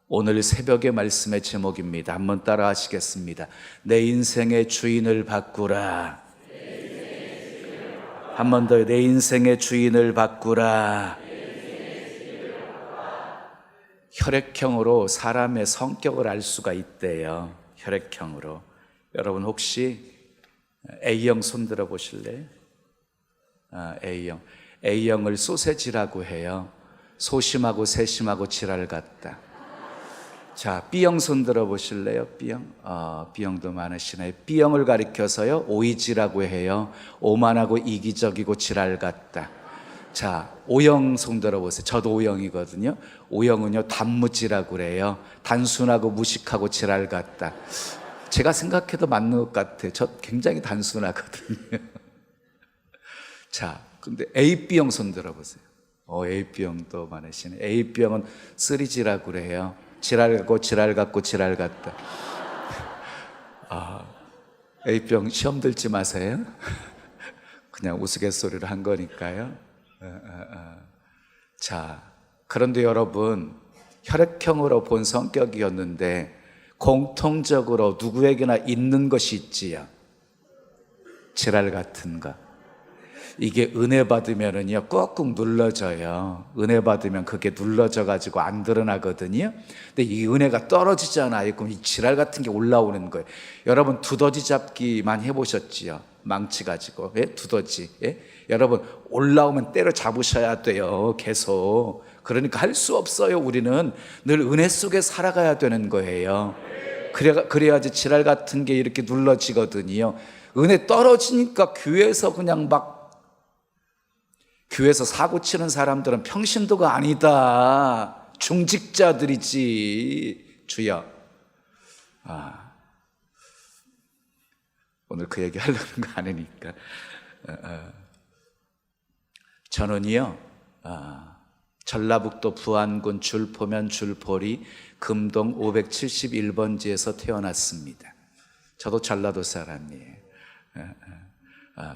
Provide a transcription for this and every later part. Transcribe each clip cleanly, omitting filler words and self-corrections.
오늘 새벽의 말씀의 제목입니다. 한번 따라 하시겠습니다. 내 인생의 주인을 바꾸라. 한 번 더, 내 인생의 주인을 바꾸라. 혈액형으로 사람의 성격을 알 수가 있대요. 혈액형으로. 여러분 혹시 A형 손 들어 보실래요? A형. A형을 소세지라고 해요. 소심하고 세심하고 지랄 같다. 자, B형 손 들어 보실래요? B형. B형도 많으시네요. B형을 가리켜서요, 오이지라고 해요. 오만하고 이기적이고 지랄 같다. 자, O형 손 들어 보세요. 저도 O형이거든요. O형은요, 단무지라고 그래요. 단순하고 무식하고 지랄 같다. 제가 생각해도 맞는 것 같아요. 저 굉장히 단순하거든요. 자, 근데 AB형 손 들어 보세요. AB형도 많으시네. AB형은 3G라고 그래요. 지랄 같고 지랄 같고 지랄 같다. A병 시험 들지 마세요. 그냥 우스갯소리를 한 거니까요. 자, 그런데 여러분, 혈액형으로 본 성격이었는데 공통적으로 누구에게나 있는 것이 있지요. 지랄 같은 거. 이게 은혜 받으면은요, 꾹꾹 눌러져요. 은혜 받으면 그게 눌러져 가지고 안 드러나거든요. 근데 이 은혜가 떨어지잖아요. 그럼 이 지랄 같은 게 올라오는 거예요. 여러분 두더지 잡기 많이 해보셨지요? 망치 가지고. 예? 두더지. 예? 여러분 올라오면 때려 잡으셔야 돼요. 계속. 그러니까 할 수 없어요. 우리는 늘 은혜 속에 살아가야 되는 거예요. 그래야지 지랄 같은 게 이렇게 눌러지거든요. 은혜 떨어지니까 교회에서 그냥 교회에서 사고 치는 사람들은 평신도가 아니다. 중직자들이지. 주여. 오늘 그 얘기 하려는 거 아니니까. 저는요, 전라북도 부안군 줄포면 줄포리 금동 571번지에서 태어났습니다. 저도 전라도 사람이에요.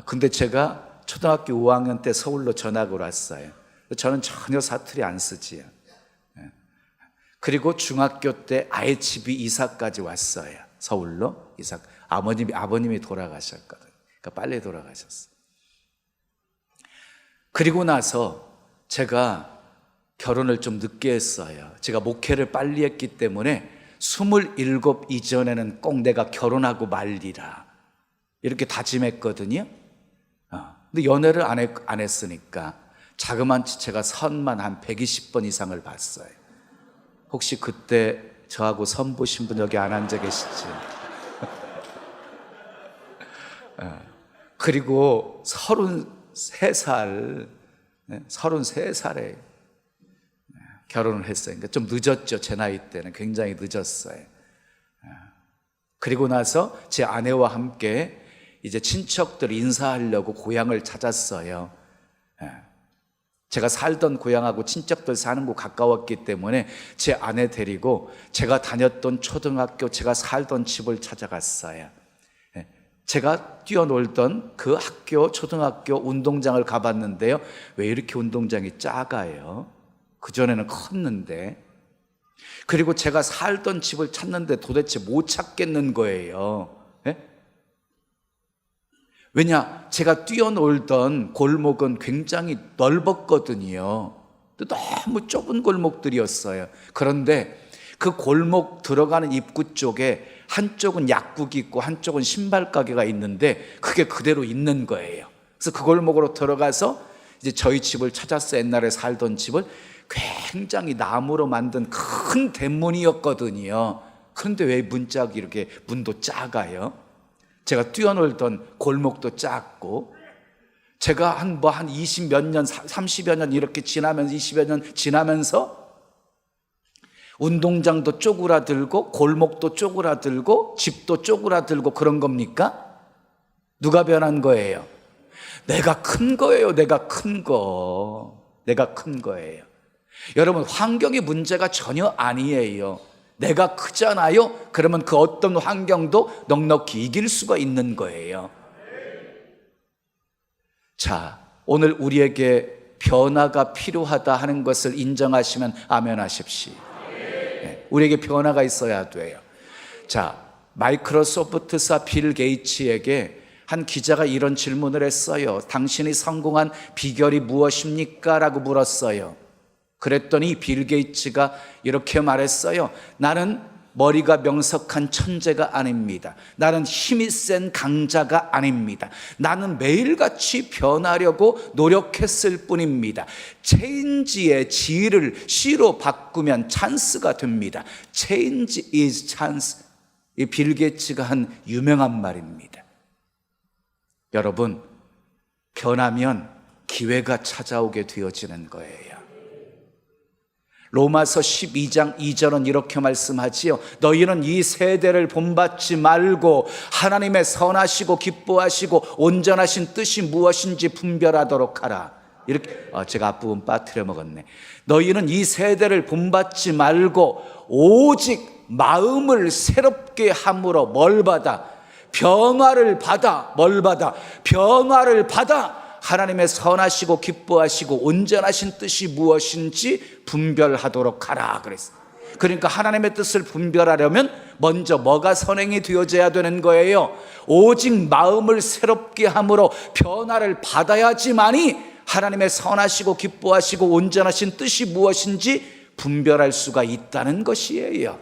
근데 제가 초등학교 5학년 때 서울로 전학을 왔어요. 저는 전혀 사투리 안 쓰지요. 그리고 중학교 때 아예 집이 이사까지 왔어요. 서울로 이사. 아버님이 돌아가셨거든요. 그러니까 빨리 돌아가셨어요. 그리고 나서 제가 결혼을 좀 늦게 했어요. 제가 목회를 빨리 했기 때문에 27 이전에는 꼭 내가 결혼하고 말리라 이렇게 다짐했거든요. 근데 연애를 안 했으니까 자그마치 제가 선만 한 120번 이상을 봤어요. 혹시 그때 저하고 선 보신 분 여기 안 앉아 계시지? 그리고 33살에 결혼을 했어요. 그러니까 좀 늦었죠. 제 나이 때는 굉장히 늦었어요. 그리고 나서 제 아내와 함께 이제 친척들 인사하려고 고향을 찾았어요. 제가 살던 고향하고 친척들 사는 곳 가까웠기 때문에 제 아내 데리고 제가 다녔던 초등학교, 제가 살던 집을 찾아갔어요. 제가 뛰어놀던 그 학교, 초등학교 운동장을 가봤는데요. 왜 이렇게 운동장이 작아요? 그전에는 컸는데. 그리고 제가 살던 집을 찾는데 도대체 못 찾겠는 거예요. 왜냐? 제가 뛰어놀던 골목은 굉장히 넓었거든요. 너무 좁은 골목들이었어요. 그런데 그 골목 들어가는 입구 쪽에 한쪽은 약국이 있고 한쪽은 신발 가게가 있는데 그게 그대로 있는 거예요. 그래서 그 골목으로 들어가서 이제 저희 집을 찾았어요. 옛날에 살던 집을. 굉장히 나무로 만든 큰 대문이었거든요. 그런데 왜 문짝이 이렇게 문도 작아요? 제가 뛰어놀던 골목도 작고, 제가 한 20몇 년, 30여 년 이렇게 지나면서, 20여 년 지나면서 운동장도 쪼그라들고 골목도 쪼그라들고 집도 쪼그라들고 그런 겁니까? 누가 변한 거예요? 내가 큰 거예요. 내가 큰 거예요. 여러분, 환경의 문제가 전혀 아니에요. 내가 크잖아요. 그러면 그 어떤 환경도 넉넉히 이길 수가 있는 거예요. 자, 오늘 우리에게 변화가 필요하다 하는 것을 인정하시면 아멘 하십시오. 네. 우리에게 변화가 있어야 돼요. 자, 마이크로소프트사 빌 게이츠에게 한 기자가 이런 질문을 했어요. 당신이 성공한 비결이 무엇입니까? 라고 물었어요. 그랬더니 빌 게이츠가 이렇게 말했어요. 나는 머리가 명석한 천재가 아닙니다. 나는 힘이 센 강자가 아닙니다. 나는 매일같이 변하려고 노력했을 뿐입니다. 체인지의 G를 C로 바꾸면 찬스가 됩니다. Change is chance. 이 빌 게이츠가 한 유명한 말입니다. 여러분, 변하면 기회가 찾아오게 되어지는 거예요. 로마서 12장 2절은 이렇게 말씀하지요. 너희는 이 세대를 본받지 말고 하나님의 선하시고 기뻐하시고 온전하신 뜻이 무엇인지 분별하도록 하라. 이렇게 제가 앞부분 빠뜨려 먹었네. 너희는 이 세대를 본받지 말고 오직 마음을 새롭게 함으로 뭘 받아? 변화를 받아. 뭘 받아? 변화를 받아 하나님의 선하시고 기뻐하시고 온전하신 뜻이 무엇인지 분별하도록 하라 그랬어요. 그러니까 하나님의 뜻을 분별하려면 먼저 뭐가 선행이 되어져야 되는 거예요? 오직 마음을 새롭게 함으로 변화를 받아야지만이 하나님의 선하시고 기뻐하시고 온전하신 뜻이 무엇인지 분별할 수가 있다는 것이에요.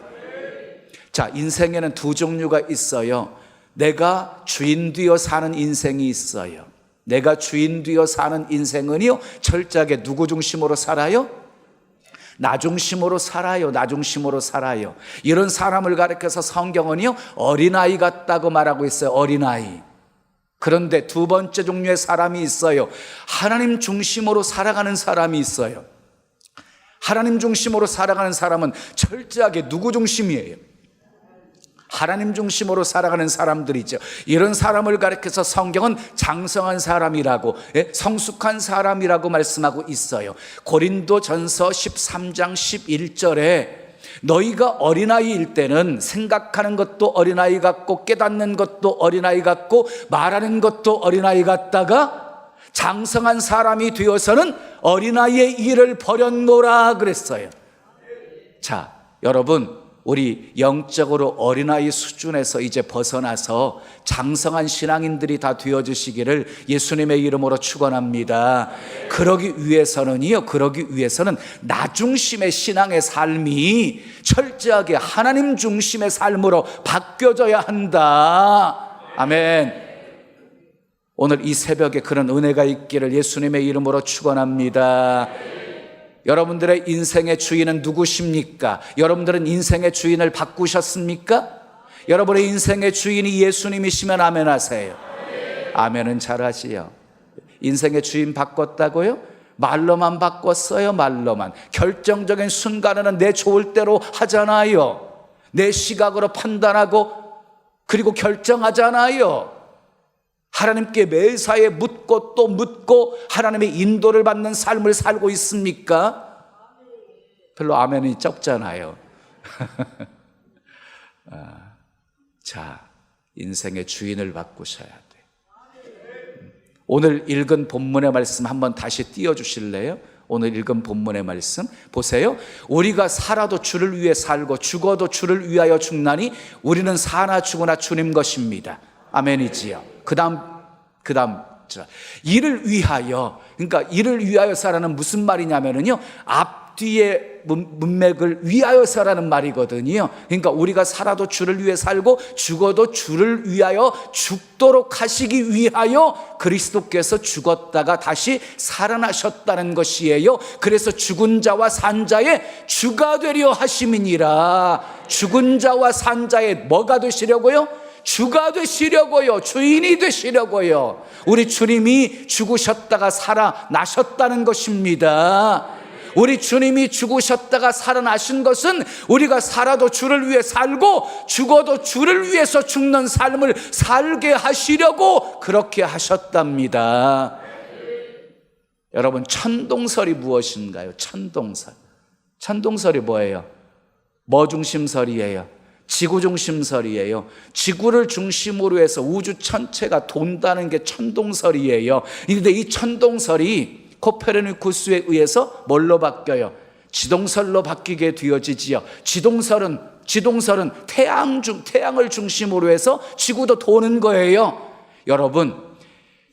자, 인생에는 두 종류가 있어요. 내가 주인 되어 사는 인생이 있어요. 내가 주인 되어 사는 인생은요, 철저하게 누구 중심으로 살아요? 나 중심으로 살아요. 나 중심으로 살아요. 이런 사람을 가리켜서 성경은요, 어린아이 같다고 말하고 있어요. 어린아이. 그런데 두 번째 종류의 사람이 있어요. 하나님 중심으로 살아가는 사람이 있어요. 하나님 중심으로 살아가는 사람은 철저하게 누구 중심이에요? 하나님 중심으로 살아가는 사람들이죠. 이런 사람을 가리켜서 성경은 장성한 사람이라고, 성숙한 사람이라고 말씀하고 있어요. 고린도전서 13장 11절에 너희가 어린아이일 때는 생각하는 것도 어린아이 같고 깨닫는 것도 어린아이 같고 말하는 것도 어린아이 같다가 장성한 사람이 되어서는 어린아이의 일을 버렸노라 그랬어요. 자, 여러분, 우리 영적으로 어린아이 수준에서 이제 벗어나서 장성한 신앙인들이 다 되어주시기를 예수님의 이름으로 축원합니다. 그러기 위해서는 나 중심의 신앙의 삶이 철저하게 하나님 중심의 삶으로 바뀌어져야 한다. 아멘. 오늘 이 새벽에 그런 은혜가 있기를 예수님의 이름으로 축원합니다. 여러분들의 인생의 주인은 누구십니까? 여러분들은 인생의 주인을 바꾸셨습니까? 여러분의 인생의 주인이 예수님이시면 아멘 하세요. 아멘은 잘하시요. 인생의 주인 바꿨다고요? 말로만 바꿨어요. 말로만. 결정적인 순간에는 내 좋을 대로 하잖아요. 내 시각으로 판단하고 그리고 결정하잖아요. 하나님께 매사에 묻고 또 묻고 하나님의 인도를 받는 삶을 살고 있습니까? 별로 아멘이 적잖아요. 자, 인생의 주인을 바꾸셔야 돼요. 오늘 읽은 본문의 말씀 한번 다시 띄워주실래요? 오늘 읽은 본문의 말씀 보세요. 우리가 살아도 주를 위해 살고 죽어도 주를 위하여 죽나니 우리는 사나 죽으나 주님 것입니다. 아멘이지요. 그 다음 이를 위하여, 그러니까 이를 위하여서라는 무슨 말이냐면요, 앞뒤의 문맥을 위하여서라는 말이거든요. 그러니까 우리가 살아도 주를 위해 살고 죽어도 주를 위하여 죽도록 하시기 위하여 그리스도께서 죽었다가 다시 살아나셨다는 것이에요. 그래서 죽은 자와 산 자의 주가 되려 하심이니라. 죽은 자와 산 자의 뭐가 되시려고요? 주가 되시려고요. 주인이 되시려고요. 우리 주님이 죽으셨다가 살아나셨다는 것입니다. 우리 주님이 죽으셨다가 살아나신 것은 우리가 살아도 주를 위해 살고 죽어도 주를 위해서 죽는 삶을 살게 하시려고 그렇게 하셨답니다. 여러분, 천동설이 무엇인가요? 천동설이 뭐예요? 뭐 중심설이에요? 지구 중심설이에요. 지구를 중심으로 해서 우주 전체가 돈다는 게 천동설이에요. 그런데 이 천동설이 코페르니쿠스에 의해서 뭘로 바뀌어요? 지동설로 바뀌게 되어지지요. 지동설은 태양을 중심으로 해서 지구도 도는 거예요. 여러분,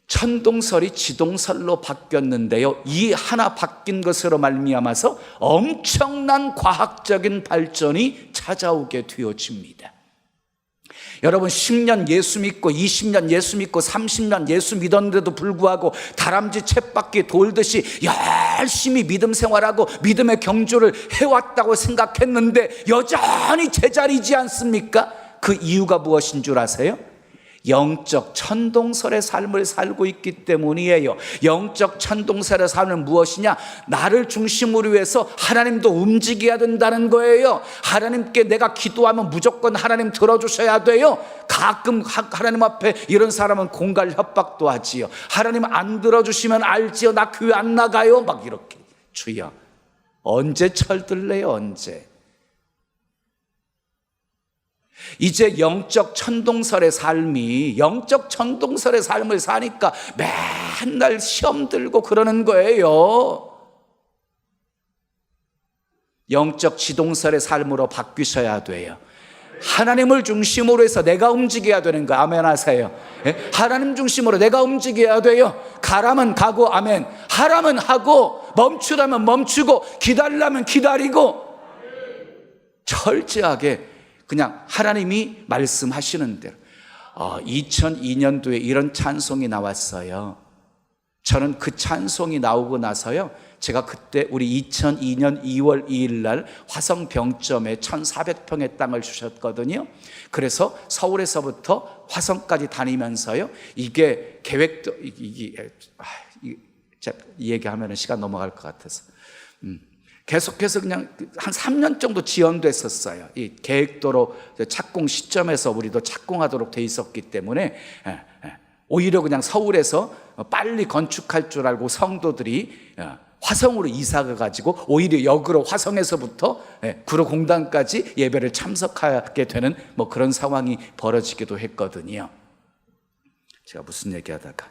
천동설이 지동설로 바뀌었는데요, 이 하나 바뀐 것으로 말미암아서 엄청난 과학적인 발전이 찾아오게 되어집니다. 여러분, 10년 예수 믿고 20년 예수 믿고 30년 예수 믿었는데도 불구하고 다람쥐 쳇바퀴 돌듯이 열심히 믿음 생활하고 믿음의 경주를 해왔다고 생각했는데 여전히 제자리지 않습니까? 그 이유가 무엇인 줄 아세요? 영적 천동설의 삶을 살고 있기 때문이에요. 영적 천동설의 삶은 무엇이냐? 나를 중심으로 해서 하나님도 움직여야 된다는 거예요. 하나님께 내가 기도하면 무조건 하나님 들어주셔야 돼요. 가끔 하나님 앞에 이런 사람은 공갈 협박도 하지요. 하나님 안 들어주시면 알지요, 나 교회 안 나가요, 막 이렇게. 주여, 언제 철들래요? 언제? 이제 영적 천동설의 삶을 사니까 맨날 시험 들고 그러는 거예요. 영적 지동설의 삶으로 바뀌셔야 돼요. 하나님을 중심으로 해서 내가 움직여야 되는 거예요. 아멘 하세요. 예? 하나님 중심으로 내가 움직여야 돼요. 가라면 가고, 아멘. 하라면 하고, 멈추라면 멈추고, 기다리라면 기다리고, 철저하게 그냥 하나님이 말씀하시는 대로. 2002년도에 이런 찬송이 나왔어요. 저는 그 찬송이 나오고 나서요, 제가 그때 우리 2002년 2월 2일 날 화성병점에 1400평의 땅을 주셨거든요. 그래서 서울에서부터 화성까지 다니면서요, 이게 계획도, 이 얘기하면 시간 넘어갈 것 같아서 계속해서 그냥 한 3년 정도 지연됐었어요. 이 계획도로 착공 시점에서 우리도 착공하도록 돼 있었기 때문에 오히려 그냥 서울에서 빨리 건축할 줄 알고 성도들이 화성으로 이사가 가지고 오히려 역으로 화성에서부터 구로공단까지 예배를 참석하게 되는 뭐 그런 상황이 벌어지기도 했거든요. 제가 무슨 얘기하다가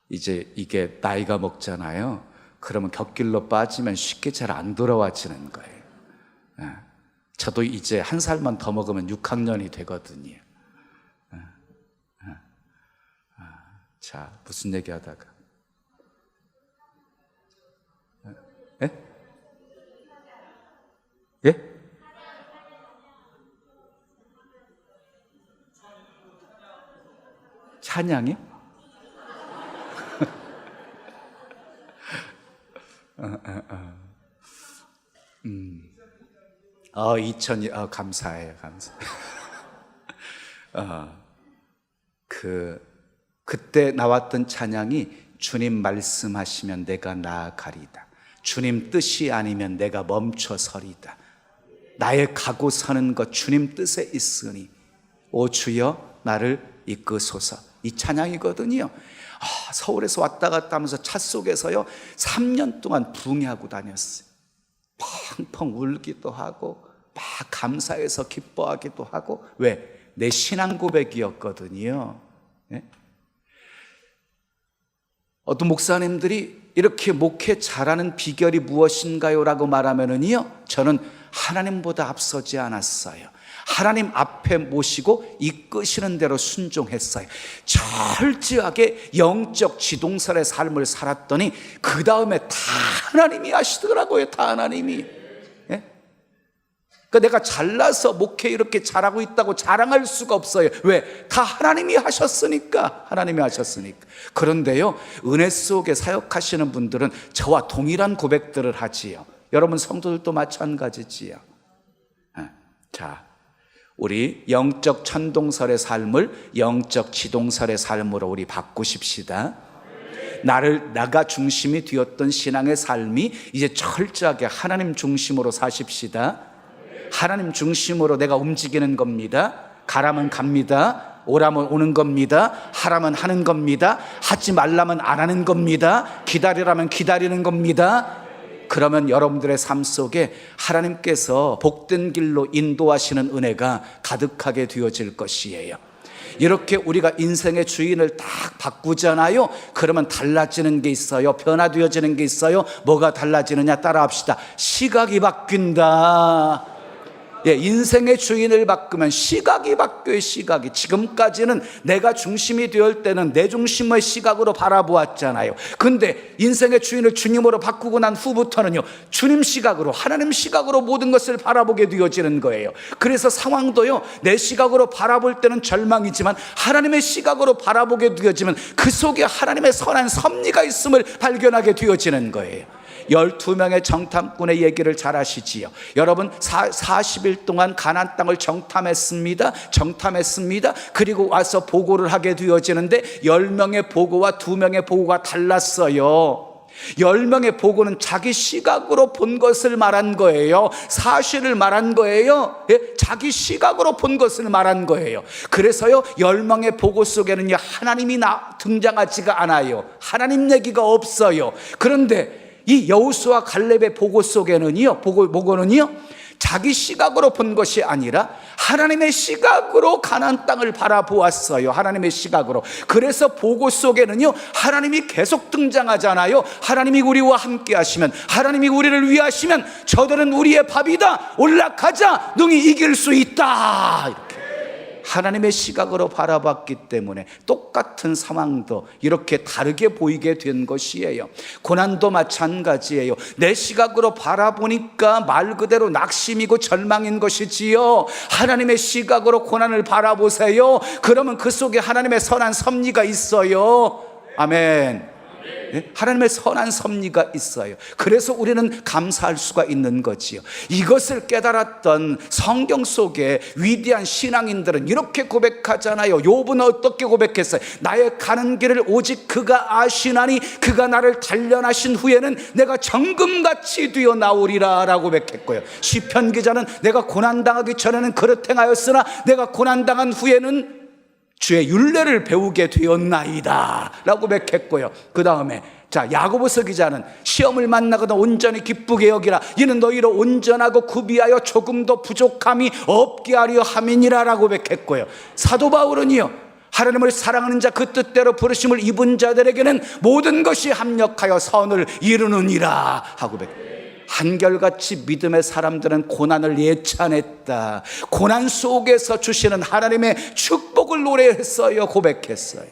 이제 이게 나이가 먹잖아요. 그러면 곁길로 빠지면 쉽게 잘 안 돌아와지는 거예요. 저도 이제 한 살만 더 먹으면 6학년이 되거든요. 자, 무슨 얘기 하다가 예? 예? 찬양이요? 2000, 감사. 그때 나왔던 찬양이 주님 말씀하시면 내가 나아가리다. 주님 뜻이 아니면 내가 멈춰서리다. 나의 가고 서는 것 주님 뜻에 있으니 오 주여 나를 이끄소서. 이 찬양이거든요. 서울에서 왔다 갔다 하면서 차 속에서요 3년 동안 붕해하고 다녔어요. 펑펑 울기도 하고 막 감사해서 기뻐하기도 하고. 왜? 내 신앙 고백이었거든요. 예? 어떤 목사님들이 이렇게 목회 잘하는 비결이 무엇인가요? 라고 말하면은요, 저는 하나님보다 앞서지 않았어요. 하나님 앞에 모시고 이끄시는 대로 순종했어요. 철저하게 영적 지동설의 삶을 살았더니 그 다음에 다 하나님이 하시더라고요. 다 하나님이. 예? 그러니까 내가 잘나서 목회 이렇게 잘하고 있다고 자랑할 수가 없어요. 왜? 다 하나님이 하셨으니까. 하나님이 하셨으니까. 그런데요, 은혜 속에 사역하시는 분들은 저와 동일한 고백들을 하지요. 여러분 성도들도 마찬가지지요. 자, 우리 영적 천동설의 삶을 영적 지동설의 삶으로 우리 바꾸십시다. 나가 중심이 되었던 신앙의 삶이 이제 철저하게 하나님 중심으로 사십시다. 하나님 중심으로 내가 움직이는 겁니다. 가라면 갑니다. 오라면 오는 겁니다. 하라면 하는 겁니다. 하지 말라면 안 하는 겁니다. 기다리라면 기다리는 겁니다. 그러면 여러분들의 삶 속에 하나님께서 복된 길로 인도하시는 은혜가 가득하게 되어질 것이에요. 이렇게 우리가 인생의 주인을 딱 바꾸잖아요. 그러면 달라지는 게 있어요. 변화되어지는 게 있어요. 뭐가 달라지느냐 따라합시다. 시각이 바뀐다. 예, 인생의 주인을 바꾸면 시각이 바뀌어요. 시각이. 지금까지는 내가 중심이 되었을 때는 내 중심의 시각으로 바라보았잖아요. 근데 인생의 주인을 주님으로 바꾸고 난 후부터는요, 주님 시각으로, 하나님 시각으로 모든 것을 바라보게 되어지는 거예요. 그래서 상황도요, 내 시각으로 바라볼 때는 절망이지만 하나님의 시각으로 바라보게 되어지면 그 속에 하나님의 선한 섭리가 있음을 발견하게 되어지는 거예요. 12명의 정탐꾼의 얘기를 잘 아시지요. 여러분, 40일 동안 가나안 땅을 정탐했습니다. 그리고 와서 보고를 하게 되어지는데 10명의 보고와 2명의 보고가 달랐어요. 10명의 보고는 자기 시각으로 본 것을 말한 거예요. 사실을 말한 거예요. 예? 자기 시각으로 본 것을 말한 거예요. 그래서요, 10명의 보고 속에는요, 하나님이 등장하지가 않아요. 하나님 얘기가 없어요. 그런데 이 여호수아 갈렙의 보고 속에는요, 보고는요, 자기 시각으로 본 것이 아니라 하나님의 시각으로 가나안 땅을 바라보았어요. 하나님의 시각으로. 그래서 보고 속에는요, 하나님이 계속 등장하잖아요. 하나님이 우리와 함께 하시면, 하나님이 우리를 위하시면 저들은 우리의 밥이다. 올라가자. 능히 이길 수 있다. 이렇게 하나님의 시각으로 바라봤기 때문에 똑같은 상황도 이렇게 다르게 보이게 된 것이에요. 고난도 마찬가지예요. 내 시각으로 바라보니까 말 그대로 낙심이고 절망인 것이지요. 하나님의 시각으로 고난을 바라보세요. 그러면 그 속에 하나님의 선한 섭리가 있어요. 아멘. 하나님의 선한 섭리가 있어요. 그래서 우리는 감사할 수가 있는 거지요. 이것을 깨달았던 성경 속에 위대한 신앙인들은 이렇게 고백하잖아요. 욥은 어떻게 고백했어요? 나의 가는 길을 오직 그가 아시나니 그가 나를 단련하신 후에는 내가 정금같이 되어 나오리라 라고 고백했고요. 시편 기자는 내가 고난당하기 전에는 그릇 행하였으나 내가 고난당한 후에는 주의 율례를 배우게 되었나이다 라고 고백했고요. 그 다음에 야고보서 기자는 시험을 만나거나 온전히 기쁘게 여기라. 이는 너희로 온전하고 구비하여 조금도 부족함이 없게 하려 함이니라 라고 고백했고요. 사도 바울은요, 하나님을 사랑하는 자 그 뜻대로 부르심을 입은 자들에게는 모든 것이 합력하여 선을 이루느니라 하고 고백했어요. 한결같이 믿음의 사람들은 고난을 예찬했다. 고난 속에서 주시는 하나님의 축복을 노래했어요. 고백했어요.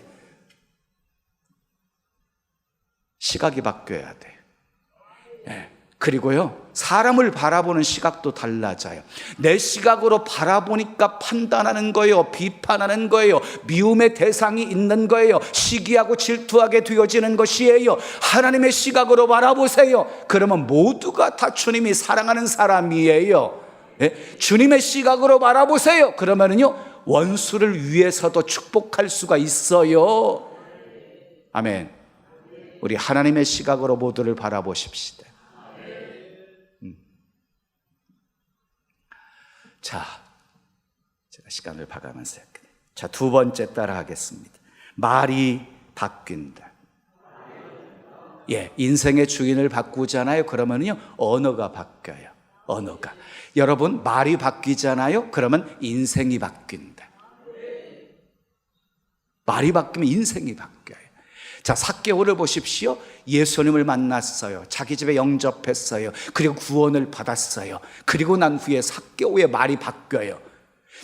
시각이 바뀌어야 돼. 예. 그리고요, 사람을 바라보는 시각도 달라져요. 내 시각으로 바라보니까 판단하는 거예요. 비판하는 거예요. 미움의 대상이 있는 거예요. 시기하고 질투하게 되어지는 것이에요. 하나님의 시각으로 바라보세요. 그러면 모두가 다 주님이 사랑하는 사람이에요. 예? 주님의 시각으로 바라보세요. 그러면은요, 원수를 위해서도 축복할 수가 있어요. 아멘. 우리 하나님의 시각으로 모두를 바라보십시다. 자, 제가 시간을 봐가면서 자, 두 번째 따라 하겠습니다. 말이 바뀐다. 예, 인생의 주인을 바꾸잖아요. 그러면요, 언어가 바뀌어요. 언어가. 여러분, 말이 바뀌잖아요. 그러면 인생이 바뀐다. 말이 바뀌면 인생이 바뀌어요. 자, 삭개오를 보십시오. 예수님을 만났어요. 자기 집에 영접했어요. 그리고 구원을 받았어요. 그리고 난 후에 삭개오의 말이 바뀌어요.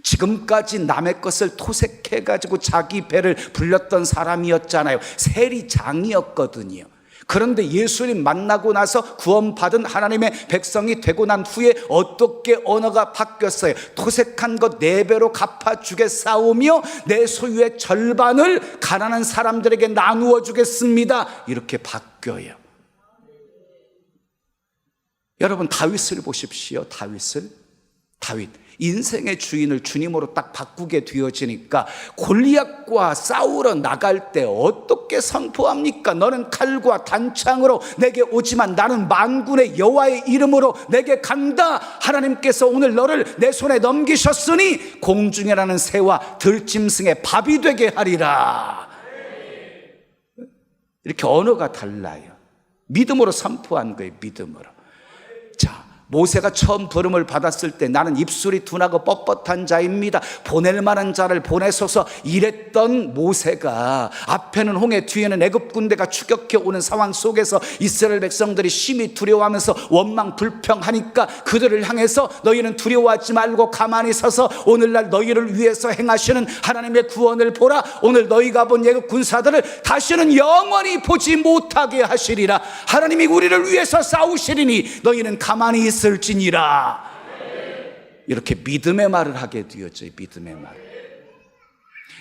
지금까지 남의 것을 토색해가지고 자기 배를 불렸던 사람이었잖아요. 세리장이었거든요. 그런데 예수님 만나고 나서 구원받은 하나님의 백성이 되고 난 후에 어떻게 언어가 바뀌었어요? 토색한 것 4배로 갚아주겠사오며 내 소유의 절반을 가난한 사람들에게 나누어 주겠습니다. 이렇게 바뀌어요. 여러분, 다윗을 보십시오. 다윗 인생의 주인을 주님으로 딱 바꾸게 되어지니까 골리앗과 싸우러 나갈 때 어떻게 선포합니까? 너는 칼과 단창으로 내게 오지만 나는 만군의 여호와의 이름으로 내게 간다. 하나님께서 오늘 너를 내 손에 넘기셨으니 공중에 나는 새와 들짐승의 밥이 되게 하리라. 이렇게 언어가 달라요. 믿음으로 선포한 거예요. 믿음으로. 자, 모세가 처음 부름을 받았을 때 나는 입술이 둔하고 뻣뻣한 자입니다, 보낼 만한 자를 보내소서 이랬던 모세가 앞에는 홍해 뒤에는 애굽 군대가 추격해 오는 상황 속에서 이스라엘 백성들이 심히 두려워하면서 원망 불평하니까 그들을 향해서 너희는 두려워하지 말고 가만히 서서 오늘날 너희를 위해서 행하시는 하나님의 구원을 보라. 오늘 너희가 본 애굽 군사들을 다시는 영원히 보지 못하게 하시리라. 하나님이 우리를 위해서 싸우시리니 너희는 가만히 있을지니라. 이렇게 믿음의 말을 하게 되었죠. 믿음의 말.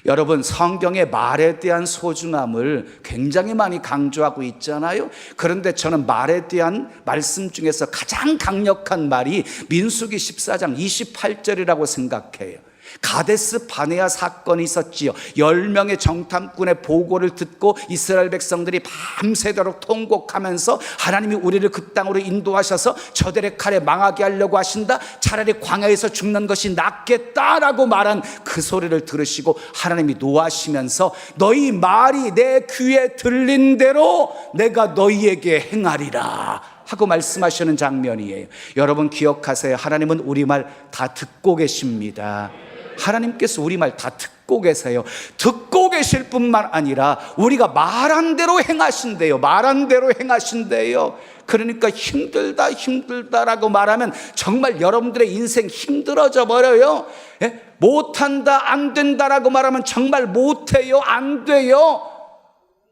여러분, 성경의 말에 대한 소중함을 굉장히 많이 강조하고 있잖아요. 그런데 저는 말에 대한 말씀 중에서 가장 강력한 말이 민수기 14장 28절이라고 생각해요. 가데스 바네아 사건이 있었지요. 10명의 정탐꾼의 보고를 듣고 이스라엘 백성들이 밤새도록 통곡하면서 하나님이 우리를 그 땅으로 인도하셔서 저들의 칼에 망하게 하려고 하신다, 차라리 광야에서 죽는 것이 낫겠다라고 말한 그 소리를 들으시고 하나님이 노하시면서 너희 말이 내 귀에 들린 대로 내가 너희에게 행하리라 하고 말씀하시는 장면이에요. 여러분 기억하세요. 하나님은 우리 말 다 듣고 계십니다. 하나님께서 우리 말 다 듣고 계세요. 듣고 계실 뿐만 아니라 우리가 말한 대로 행하신대요. 말한 대로 행하신대요. 그러니까 힘들다라고 말하면 정말 여러분들의 인생 힘들어져 버려요. 예? 못한다, 안 된다라고 말하면 정말 못해요, 안 돼요.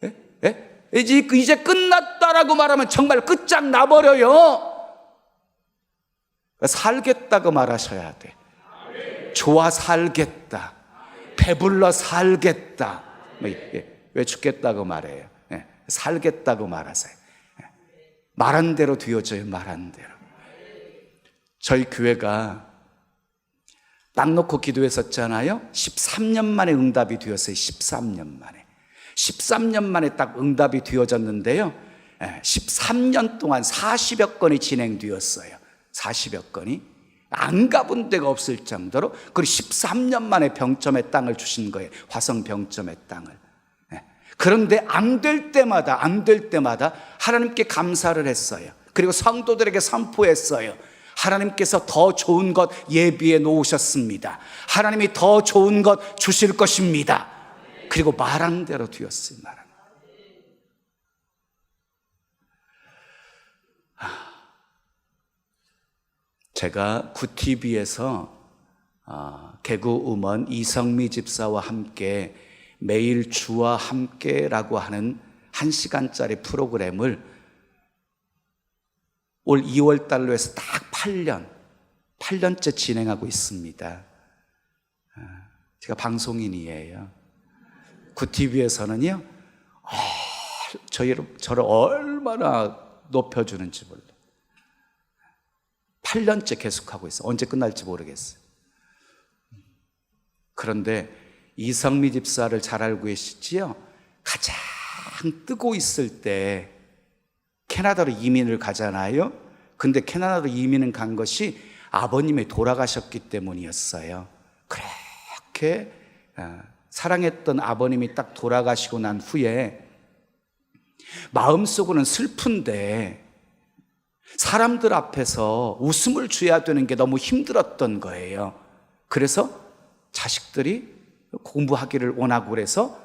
예? 예? 이제 끝났다라고 말하면 정말 끝장나버려요. 살겠다고 말하셔야 돼. 좋아 살겠다, 배불러 살겠다. 왜 죽겠다고 말해요? 살겠다고 말하세요. 말한 대로 되어져요. 말한 대로. 저희 교회가 땅 놓고 기도했었잖아요. 13년 만에 응답이 되었어요. 13년 만에 딱 응답이 되어졌는데요, 13년 동안 40여 건이 진행되었어요. 40여 건이 안 가본 데가 없을 정도로. 그리고 13년 만에 병점의 땅을 주신 거예요. 화성 병점의 땅을. 그런데 안 될 때마다 하나님께 감사를 했어요. 그리고 성도들에게 선포했어요. 하나님께서 더 좋은 것 예비해 놓으셨습니다. 하나님이 더 좋은 것 주실 것입니다. 그리고 말한 대로 되었어요. 말한. 제가 구TV에서 개그우먼 이성미 집사와 함께 매일 주와 함께라고 하는 1시간짜리 프로그램을 올 2월 달로 해서 딱 8년째 진행하고 있습니다. 제가 방송인이에요. 구TV에서는요, 저를 얼마나 높여주는지 몰라요. 8년째 계속하고 있어요. 언제 끝날지 모르겠어요. 그런데 이성미 집사를 잘 알고 계시지요? 가장 뜨고 있을 때 캐나다로 이민을 가잖아요. 근데 캐나다로 이민을 간 것이 아버님이 돌아가셨기 때문이었어요. 그렇게 사랑했던 아버님이 딱 돌아가시고 난 후에 마음속으로는 슬픈데 사람들 앞에서 웃음을 줘야 되는 게 너무 힘들었던 거예요. 그래서 자식들이 공부하기를 원하고 그래서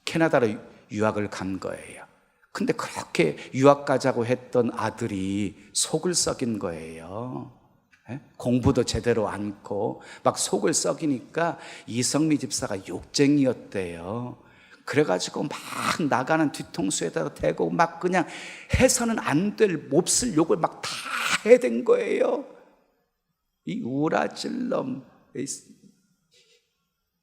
캐나다로 유학을 간 거예요. 근데 그렇게 유학 가자고 했던 아들이 속을 썩인 거예요. 공부도 제대로 않고 막 속을 썩이니까 이성미 집사가 욕쟁이였대요. 그래가지고 막 나가는 뒤통수에다가 대고 막 그냥 해서는 안 될 몹쓸 욕을 막 다 해댄 거예요. 이 우라질 놈,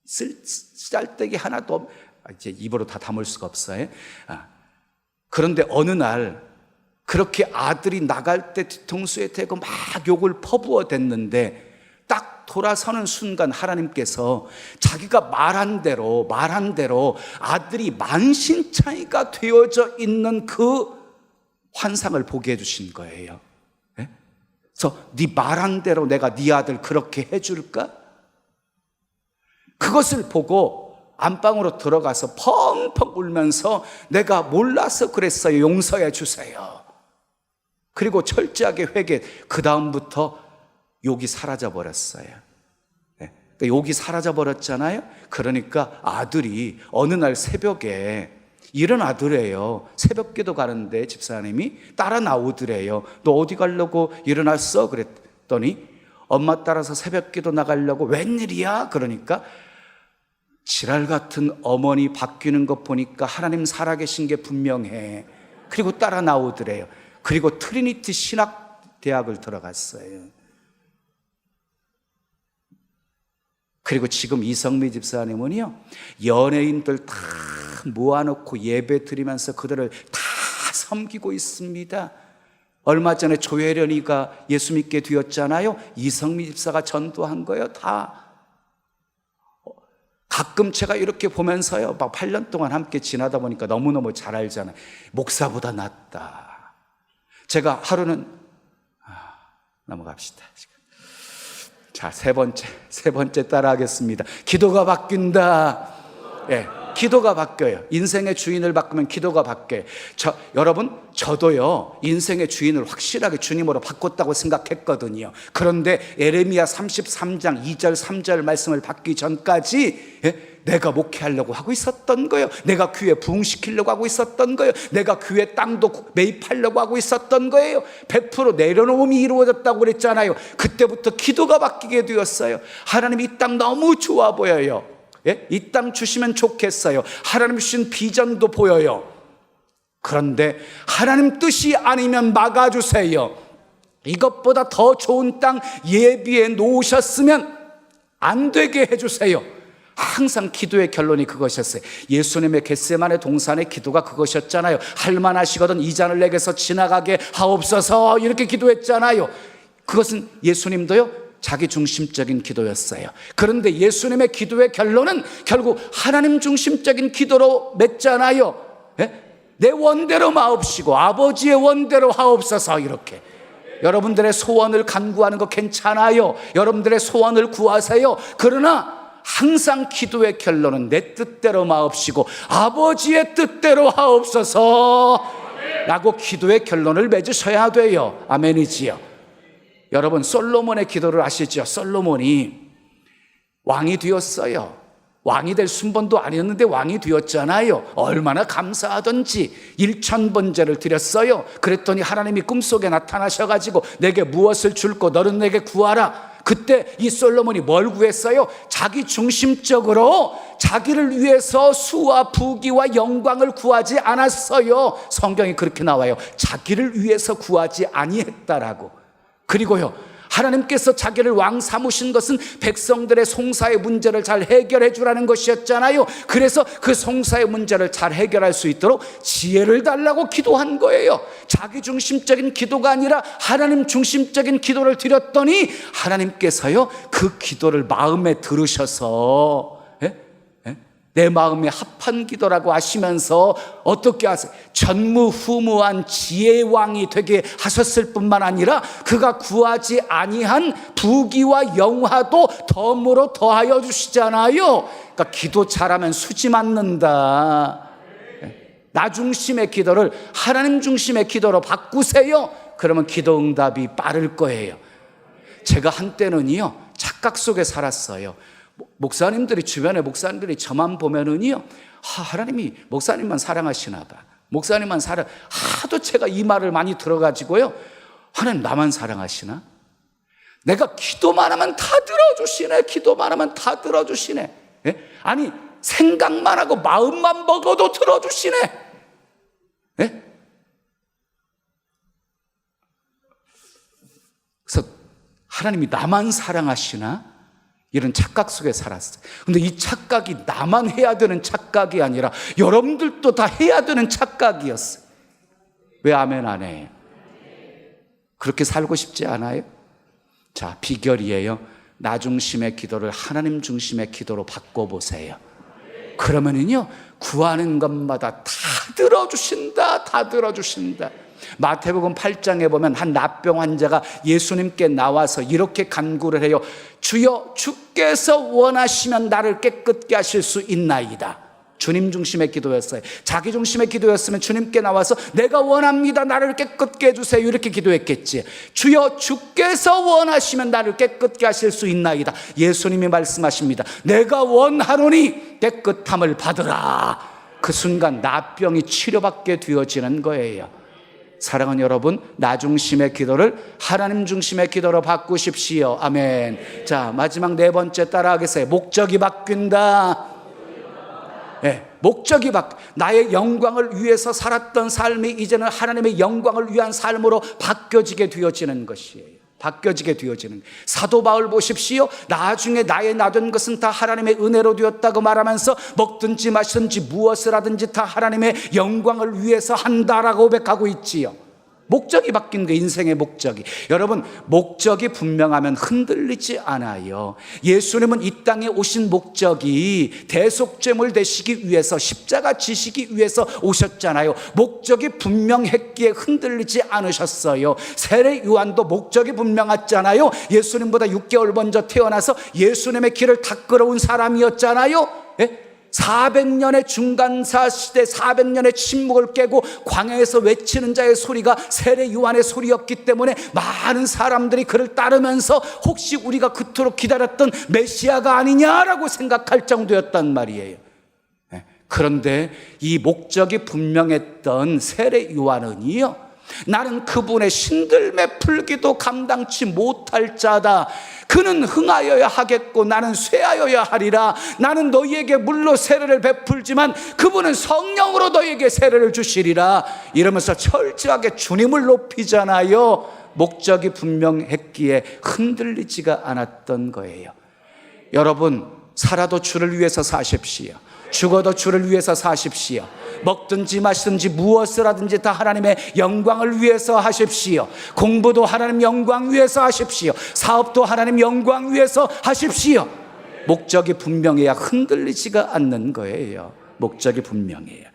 쓸데기 하나도 이제 입으로 다 담을 수가 없어요. 그런데 어느 날 그렇게 아들이 나갈 때 뒤통수에 대고 막 욕을 퍼부어 댔는데 딱 돌아서는 순간 하나님께서 자기가 말한 대로 아들이 만신창이가 되어져 있는 그 환상을 보게 해주신 거예요. 그래서 네 말한 대로 내가 네 아들 그렇게 해줄까? 그것을 보고 안방으로 들어가서 펑펑 울면서 내가 몰라서 그랬어요. 용서해 주세요. 그리고 철저하게 회개. 그 다음부터 욕이 사라져 버렸어요. 욕이 사라져 버렸잖아요. 그러니까 아들이 어느 날 새벽에, 이런 아들이에요. 새벽 기도 가는데 집사님이 따라 나오더래요. 너 어디 가려고 일어났어? 그랬더니 엄마 따라서 새벽 기도 나가려고. 웬일이야? 그러니까 지랄 같은 어머니 바뀌는 것 보니까 하나님 살아계신 게 분명해. 그리고 따라 나오더래요. 그리고 트리니티 신학대학을 들어갔어요. 그리고 지금 이성미 집사님은요, 연예인들 다 모아놓고 예배 드리면서 그들을 다 섬기고 있습니다. 얼마 전에 조혜련이가 예수 믿게 되었잖아요. 이성미 집사가 전도한 거예요. 다. 가끔 제가 이렇게 보면서요, 막 8년 동안 함께 지나다 보니까 너무너무 잘 알잖아요. 목사보다 낫다. 제가 하루는 넘어갑시다. 자, 세 번째 따라하겠습니다. 기도가 바뀐다. 예, 기도가 바뀌어요. 인생의 주인을 바꾸면 기도가 바뀌어요. 여러분, 저도요, 인생의 주인을 확실하게 주님으로 바꿨다고 생각했거든요. 그런데 에레미야 33장 2절 3절 말씀을 받기 전까지, 내가 목회하려고 하고 있었던 거예요. 내가 교회 부흥시키려고 하고 있었던 거예요. 내가 교회 땅도 매입하려고 하고 있었던 거예요. 100% 내려놓음이 이루어졌다고 그랬잖아요. 그때부터 기도가 바뀌게 되었어요. 하나님, 이 땅 너무 좋아 보여요. 이 땅 주시면 좋겠어요. 하나님 주신 비전도 보여요. 그런데 하나님 뜻이 아니면 막아주세요. 이것보다 더 좋은 땅 예비해 놓으셨으면 안 되게 해주세요. 항상 기도의 결론이 그것이었어요. 예수님의 겟세마네 동산의 기도가 그것이었잖아요. 할만하시거든 이 잔을 내게서 지나가게 하옵소서, 이렇게 기도했잖아요. 그것은 예수님도요, 자기 중심적인 기도였어요. 그런데 예수님의 기도의 결론은 결국 하나님 중심적인 기도로 맺잖아요. 내 원대로 마옵시고 아버지의 원대로 하옵소서, 이렇게. 여러분들의 소원을 간구하는 거 괜찮아요. 여러분들의 소원을 구하세요. 그러나 항상 기도의 결론은 내 뜻대로 마옵시고 아버지의 뜻대로 하옵소서 라고 기도의 결론을 맺으셔야 돼요. 아멘이지요. 여러분, 솔로몬의 기도를 아시죠? 솔로몬이 왕이 되었어요. 왕이 될 순번도 아니었는데 왕이 되었잖아요. 얼마나 감사하던지. 1000번제를 드렸어요. 그랬더니 하나님이 꿈속에 나타나셔가지고 내게 무엇을 줄고 너는 내게 구하라. 그때 이 솔로몬이 뭘 구했어요? 자기 중심적으로 자기를 위해서 수와 부귀와 영광을 구하지 않았어요. 성경이 그렇게 나와요. 자기를 위해서 구하지 아니했다라고. 그리고요, 하나님께서 자기를 왕 삼으신 것은 백성들의 송사의 문제를 잘 해결해 주라는 것이었잖아요. 그래서 그 송사의 문제를 잘 해결할 수 있도록 지혜를 달라고 기도한 거예요. 자기 중심적인 기도가 아니라 하나님 중심적인 기도를 드렸더니 하나님께서요, 그 기도를 마음에 들으셔서 내 마음에 합한 기도라고 하시면서 어떻게 하세요? 전무후무한 지혜의 왕이 되게 하셨을 뿐만 아니라 그가 구하지 아니한 부귀와 영화도 덤으로 더하여 주시잖아요. 그러니까 기도 잘하면 수지 맞는다. 나 중심의 기도를 하나님 중심의 기도로 바꾸세요. 그러면 기도 응답이 빠를 거예요. 제가 한때는요, 착각 속에 살았어요. 목사님들이, 주변에 목사님들이 저만 보면은요, 하나님이 목사님만 사랑하시나 봐. 목사님만 하도 제가 이 말을 많이 들어가지고요, 하나님 나만 사랑하시나? 내가 기도만 하면 다 들어주시네. 기도만 하면 다 들어주시네. 아니, 생각만 하고 마음만 먹어도 들어주시네. 그래서 하나님이 나만 사랑하시나? 이런 착각 속에 살았어요. 근데 이 착각이 나만 해야 되는 착각이 아니라 여러분들도 다 해야 되는 착각이었어요. 왜 아멘 안 해요? 그렇게 살고 싶지 않아요? 자, 비결이에요. 나 중심의 기도를 하나님 중심의 기도로 바꿔보세요. 그러면은요, 구하는 것마다 다 들어주신다. 다 들어주신다. 마태복음 8장에 보면 한 납병 환자가 예수님께 나와서 이렇게 간구를 해요. 주여, 주께서 원하시면 나를 깨끗게 하실 수 있나이다. 주님 중심의 기도였어요. 자기 중심의 기도였으면 주님께 나와서 내가 원합니다, 나를 깨끗게 해주세요, 이렇게 기도했겠지. 주여 주께서 원하시면 나를 깨끗게 하실 수 있나이다. 예수님이 말씀하십니다. 내가 원하노니 깨끗함을 받으라. 그 순간 나병이 치료받게 되어지는 거예요. 사랑하는 여러분, 나 중심의 기도를 하나님 중심의 기도로 바꾸십시오. 아멘. 자, 마지막 네 번째 따라하겠어요. 목적이 바뀐다. 네, 목적이 나의 영광을 위해서 살았던 삶이 이제는 하나님의 영광을 위한 삶으로 바뀌어지게 되어지는 것이에요. 바뀌어지게 되어지는. 사도 바울 보십시오. 나중에 나의 나된 것은 다 하나님의 은혜로 되었다고 말하면서 먹든지 마시든지 무엇을 하든지 다 하나님의 영광을 위해서 한다라고 고백하고 있지요. 목적이 바뀐 거, 인생의 목적이. 여러분, 목적이 분명하면 흔들리지 않아요. 예수님은 이 땅에 오신 목적이 대속죄물 되시기 위해서, 십자가 지시기 위해서 오셨잖아요. 목적이 분명했기에 흔들리지 않으셨어요. 세례 요한도 목적이 분명했잖아요. 예수님보다 6개월 먼저 태어나서 예수님의 길을 닦으러 온 사람이었잖아요. 예? 400년의 중간사 시대, 400년의 침묵을 깨고 광야에서 외치는 자의 소리가 세례 요한의 소리였기 때문에 많은 사람들이 그를 따르면서 혹시 우리가 그토록 기다렸던 메시아가 아니냐라고 생각할 정도였단 말이에요. 그런데 이 목적이 분명했던 세례 요한은요, 나는 그분의 신들매 풀기도 감당치 못할 자다. 그는 흥하여야 하겠고 나는 쇠하여야 하리라. 나는 너희에게 물로 세례를 베풀지만 그분은 성령으로 너희에게 세례를 주시리라. 이러면서 철저하게 주님을 높이잖아요. 목적이 분명했기에 흔들리지가 않았던 거예요. 여러분, 살아도 주를 위해서 사십시오. 죽어도 주를 위해서 사십시오. 먹든지 마시든지 무엇을 하든지 다 하나님의 영광을 위해서 하십시오. 공부도 하나님 영광 위해서 하십시오. 사업도 하나님 영광 위해서 하십시오. 목적이 분명해야 흔들리지가 않는 거예요. 목적이 분명해요.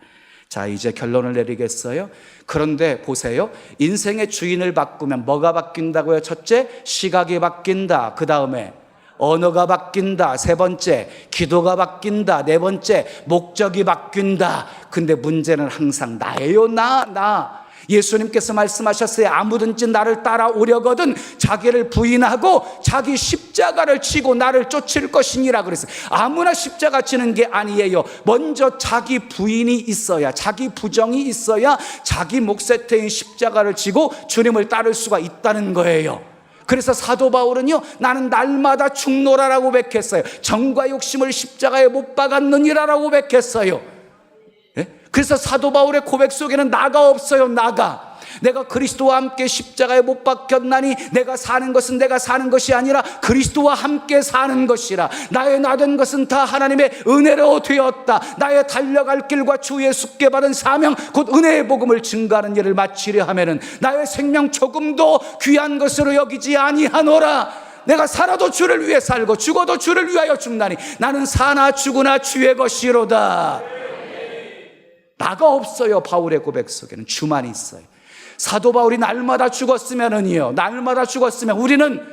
자, 이제 결론을 내리겠어요. 그런데 보세요. 인생의 주인을 바꾸면 뭐가 바뀐다고요? 첫째, 시각이 바뀐다. 그 다음에 언어가 바뀐다. 세 번째, 기도가 바뀐다. 네 번째, 목적이 바뀐다. 근데 문제는 항상 나예요. 나. 예수님께서 말씀하셨어요. 아무든지 나를 따라오려거든 자기를 부인하고 자기 십자가를 지고 나를 쫓을 것이니라 그랬어요. 아무나 십자가 지는 게 아니에요. 먼저 자기 부인이 있어야, 자기 부정이 있어야 자기 몫에 태인 십자가를 지고 주님을 따를 수가 있다는 거예요. 그래서 사도 바울은요, 나는 날마다 죽노라라고 고백했어요. 정과 욕심을 십자가에 못 박았느니라라고 고백했어요. 예? 그래서 사도 바울의 고백 속에는 나가 없어요. 나가. 내가 그리스도와 함께 십자가에 못 박혔나니 내가 사는 것은 내가 사는 것이 아니라 그리스도와 함께 사는 것이라. 나의 나된 것은 다 하나님의 은혜로 되었다. 나의 달려갈 길과 주 예수께 받은 사명 곧 은혜의 복음을 증거하는 일을 마치려 하면은 나의 생명 조금도 귀한 것으로 여기지 아니하노라. 내가 살아도 주를 위해 살고 죽어도 주를 위하여 죽나니 나는 사나 죽으나 주의 것이로다. 나가 없어요. 바울의 고백 속에는 주만 있어요. 사도 바울이 날마다 죽었으면 우리는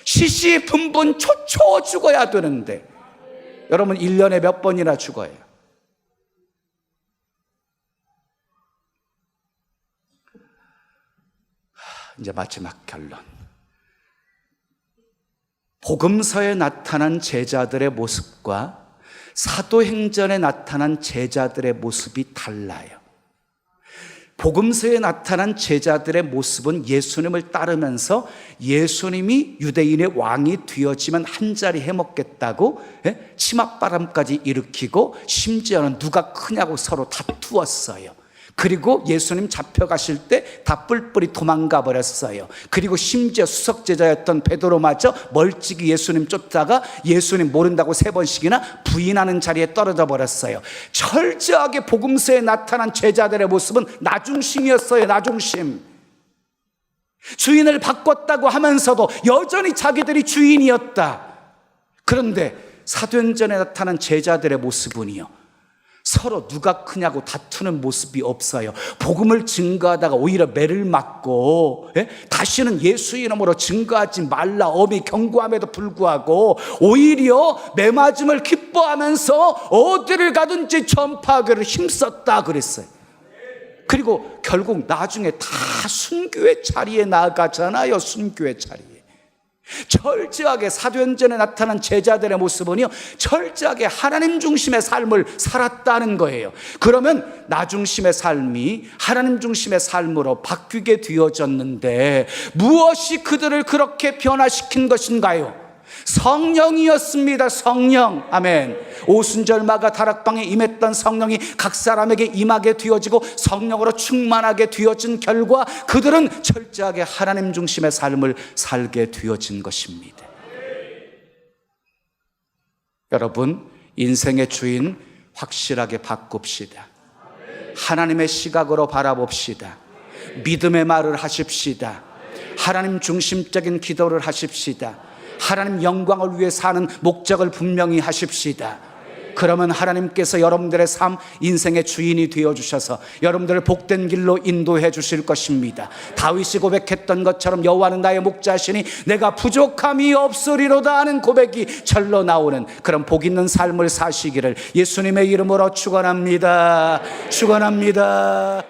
시시분분 초초 죽어야 되는데, 여러분 1년에 몇 번이나 죽어요? 이제 마지막 결론. 복음서에 나타난 제자들의 모습과 사도행전에 나타난 제자들의 모습이 달라요. 복음서에 나타난 제자들의 모습은 예수님을 따르면서 예수님이 유대인의 왕이 되어지면 한 자리 해먹겠다고 치맛바람까지 일으키고 심지어는 누가 크냐고 서로 다투었어요. 그리고 예수님 잡혀가실 때 다 뿔뿔이 도망가 버렸어요. 그리고 심지어 수석제자였던 베드로마저 멀찍이 예수님 쫓다가 예수님 모른다고 3번씩이나 부인하는 자리에 떨어져 버렸어요. 철저하게 복음서에 나타난 제자들의 모습은 나중심이었어요. 나중심. 주인을 바꿨다고 하면서도 여전히 자기들이 주인이었다. 그런데 사도행전에 나타난 제자들의 모습은요, 서로 누가 크냐고 다투는 모습이 없어요. 복음을 증거하다가 오히려 매를 맞고, 다시는 예수 이름으로 증거하지 말라 엄히 경고함에도 불구하고 오히려 매 맞음을 기뻐하면서 어디를 가든지 전파하기를 힘썼다 그랬어요. 그리고 결국 나중에 다 순교의 자리에 나아가잖아요. 순교의 자리에. 철저하게 사도행전에 나타난 제자들의 모습은요, 철저하게 하나님 중심의 삶을 살았다는 거예요. 그러면 나 중심의 삶이 하나님 중심의 삶으로 바뀌게 되어졌는데 무엇이 그들을 그렇게 변화시킨 것인가요? 성령이었습니다. 성령. 아멘. 오순절마가 다락방에 임했던 성령이 각 사람에게 임하게 되어지고 성령으로 충만하게 되어진 결과 그들은 철저하게 하나님 중심의 삶을 살게 되어진 것입니다. 여러분, 인생의 주인 확실하게 바꿉시다. 하나님의 시각으로 바라봅시다. 믿음의 말을 하십시다. 하나님 중심적인 기도를 하십시다. 하나님 영광을 위해 사는 목적을 분명히 하십시다. 그러면 하나님께서 여러분들의 삶, 인생의 주인이 되어주셔서 여러분들을 복된 길로 인도해 주실 것입니다. 다윗이 고백했던 것처럼 여호와는 나의 목자시니 내가 부족함이 없으리로다 하는 고백이 절로 나오는 그런 복 있는 삶을 사시기를 예수님의 이름으로 축원합니다. 축원합니다.